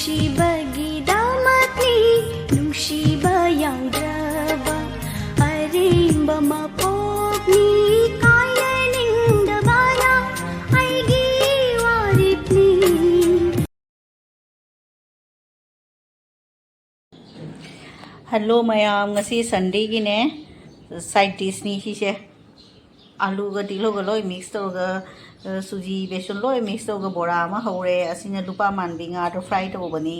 ꯅꯨꯡꯁꯤꯕꯒꯤꯗ ꯃꯊꯤ ꯅꯨꯡꯁꯤꯕ ꯌꯥꯎꯗ꯭ꯔꯕ ꯑꯔꯦꯝꯕ ꯃꯄꯣꯛꯅꯤ ꯀꯥꯏꯅꯅꯤꯡꯗꯕꯅ ꯑꯩꯒꯤ ꯋꯥꯔꯤꯞꯅꯤ. Hello mayam, ngasi Sunday gi ne side dish ni hi se alu ga tilo ga loi mix to ga suji beson loi mix to ga bora ma hore asina lupa man bi nga to fry to bani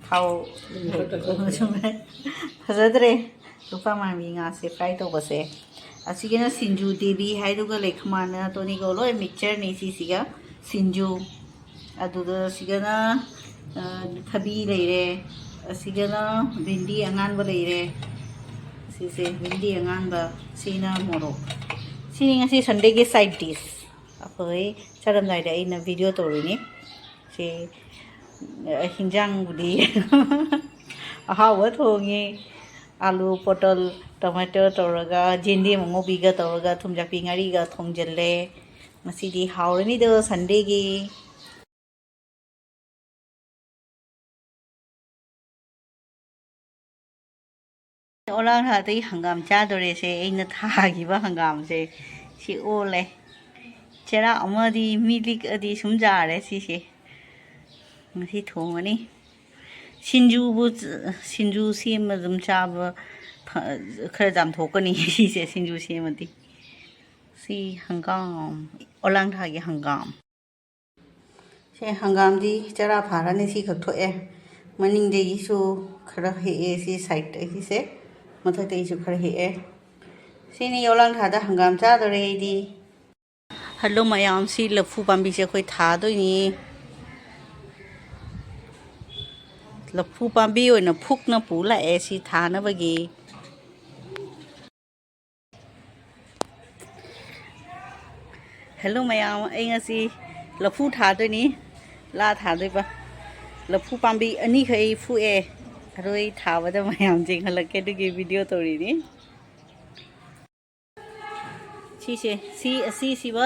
thau phajadre lupa man bi nga se fry to ba se asigena sinju devi hai do ga lekhmana to ni go loi mixture ni si siga sinju adu ga sigana thabi leire asigana bindi angan ba leire sise bindi angan ba sina moro sini ngasi Sunday ge side dish apoi charam nai da ina video to ri ni se hinjang budi ahawa thongi alu potol tomato toraga jindi mo bi ga toraga thumja pingari ga thongjalle ngasi di hawrani do Sunday gi Orang hati hangam chadore se ina thagi ba hangam se si ole chera amadi milik adi sumjare si se ngasi thongani sinju bu sinju sem zum chaba khara jam thokani si se sinju semadi si hangam orang thagi hangam se hangam di chera pharani si khak thoe maning de isu khara he si side hi se mathate isu khara he sini yolang thada hangam cha dore di hello mayam si laphu pambi se khoi tha doi ni laphu pambi oina phuk na pu la si tha na bagi hello mayam ai ngasi laphu tha doi ni la tha doi ba laphu pambi ani khai fu aroi thaba da mayam jing halake du gi video to ri ni si ba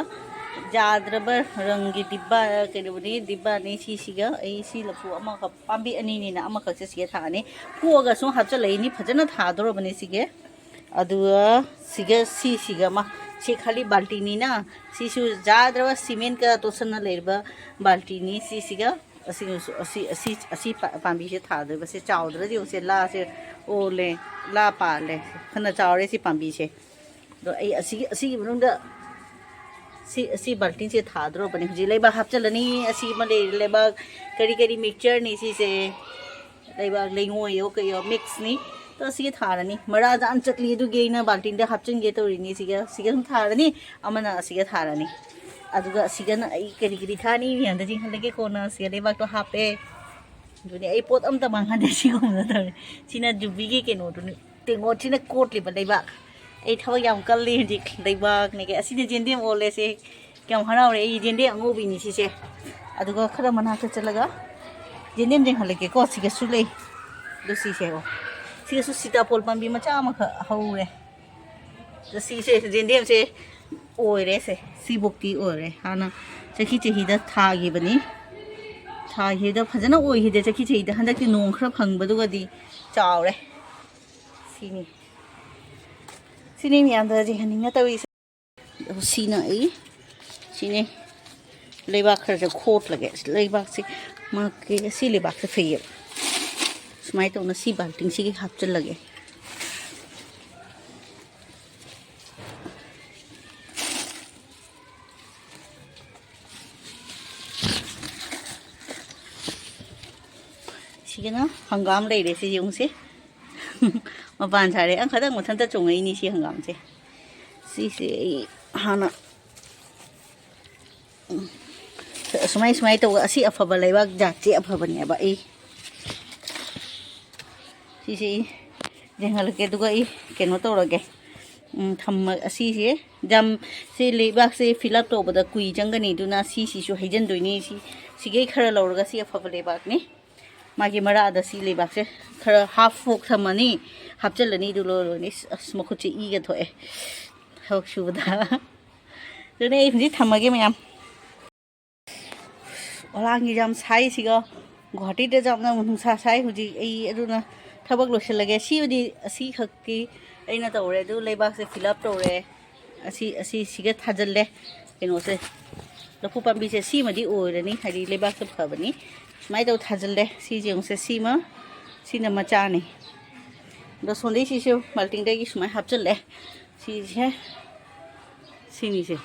jadraba rangi dibba ke ni dibba ni si ga ai si laphu ama ka pambi ani ni na ama ka se si tha ni pu ga so ha cha lei ni phajana tha doro bani si ge adu si ga ma si khali balti ni na si su jadraba cement ka to san na lerba balti ni si ga asi pambi se tha de se chaudra di se la se ole la pa le khana chaure si pambi se do ai asi bunung da si baltin se tha dro bani ji leiba hap chalani asi ma leiba kari mixture ni si se leiba lengo yo ke yo mix ni to si tha rani mara jan chatli du ge na baltin da hap chen ge to ri ni si ga tha rani amana si ga tha rani aduga sigana ai kari thani mi anda jing halage kona se leba to hape duni ai pot am ta mang hande si ko na ta sina jubi ge ke no duni tengo sina coat le ba leba ai thaw yam kal li ji leba ne ke asina jende ole se kyam harau re ai jende ango bi ni si se aduga khara mana ka chalaga jende jing halage ko si ge su le do si se o si su sita pol pam bi ma cha ma kha hau re do si se jende se oire se si bokti ore hana chakhi chehi da thagi bani thagi da phajana oi hi de chakhi chehi da handak ti nong khra phang badu ga di chawre sini mi anda ji haning na tawi sina ai sini lebak khra je khot lage lebak si ma ke si lebak se feye smai to na si balting si ki hap chal lage sigana hangam le re si yung se ma ban thare ang khadang mathan ta chongai ni si hangam se si hana sumai to asi afaba leibak ja che afaba ni ba ai si jengal ke duga ai keno to roge tham asi se jam se leibak se fill up to bada kui jangani duna si su haijan doini si ge khara lorga si afaba leibak ni magi mara da si lebak se khara half fok thamani hapchalani du lo ni smokhuchi I ga thoe hok shuda dune I phji thamage mayam olangi jam sai siga गुवाहाटीꯗ ꯌꯥꯝꯅ ꯅꯨꯡꯁꯥ ꯁꯥꯏ ꯍꯧꯖꯤꯛ ꯑꯗꯨꯅ ꯊꯕꯛ ꯂꯣꯏꯁꯤꯜꯂꯒꯦ ꯁꯤꯕꯨꯗꯤ ꯑꯁꯤ ꯈꯛꯀꯤ ꯑꯩꯅ ꯇꯧꯔꯦ ꯑꯗꯨ ꯂꯩꯕꯥꯛꯁꯦ ꯐꯤꯜ ꯑꯞ ꯇꯧꯔꯦ ꯑꯁꯤꯒ ꯊꯥꯖꯤꯜꯂꯦ ꯀꯩꯅꯣꯁꯦ ꯂꯐꯨ ꯄꯥꯝꯕꯤꯁꯦ ꯁꯤꯃꯗꯤ ꯑꯣꯏꯔꯅꯤ ꯍꯥꯏꯗꯤ ꯂꯩꯕꯥꯛꯁꯦ ꯐꯕꯅꯤ ꯁꯨꯃꯥꯏꯅ ꯇꯧ ꯊꯥꯖꯤꯜꯂꯦ ꯁꯤꯁꯦ ꯌꯦꯡꯉꯨꯁꯦ ꯁꯤꯅ ꯃꯆꯥꯅꯤ ꯑꯗꯣ ꯁꯣꯟꯗꯩ ꯁꯤꯁꯨ ꯕꯥꯜꯇꯤꯡꯗꯒꯤ ꯁꯨꯃꯥꯏꯅ ꯍꯥꯞꯆꯤꯜꯂꯦ ꯁꯤꯁꯦ ꯁꯤꯅꯤꯁꯦ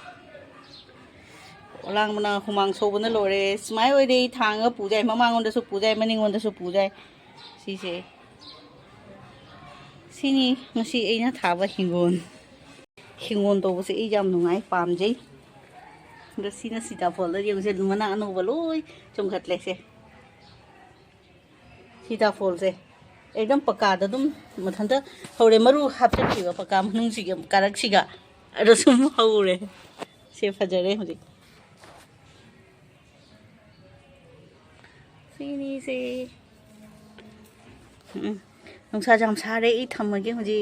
ꯑꯣꯂꯥꯡꯕꯅ ꯍꯨꯃꯥꯡ ꯁꯧꯕꯅ ꯂꯣꯏꯔꯦ ꯁꯨꯃꯥꯏꯅ ꯑꯣꯏꯔꯦ ꯑꯩ ꯊꯥꯡꯉꯒ ꯄꯨꯖꯥꯏ ꯃꯃꯥꯡꯉꯣꯟꯗꯁꯨ ꯄꯨꯖꯥꯏ ꯃꯅꯤꯡꯉꯣꯟꯗꯁꯨ ꯄꯨꯖꯥꯏ ꯁꯤꯁꯦ ꯁꯤꯅꯤ ꯉꯁꯤ ꯑꯩꯅ ꯊꯥꯕ ꯍꯤꯡꯒꯣꯜ ꯇꯧꯕꯁꯦ ꯑꯩ ꯌꯥꯝ ꯅꯨꯡꯉꯥꯏ ꯄꯥꯝꯖꯩ ꯑꯗꯣ ꯁꯤꯅ ꯁꯤꯇꯥꯐꯣꯜꯗ ꯌꯦꯡꯉꯨꯁꯦ ꯃꯅꯥ ꯑꯅꯧꯕ ꯂꯣꯏ ꯆꯣꯡꯈꯠꯂꯦꯁꯦ ꯁꯤꯇꯥꯐꯣꯜꯁꯦ एकदम पक्काद अदुम मथंत हौरे मरु हापचिखिबा पक्का मनुंगसिगे कारकसिगा अदो सुम हौरे से फजरे हुजि सिनी से नुंसा जाम सारे इ थम्मगे हुजि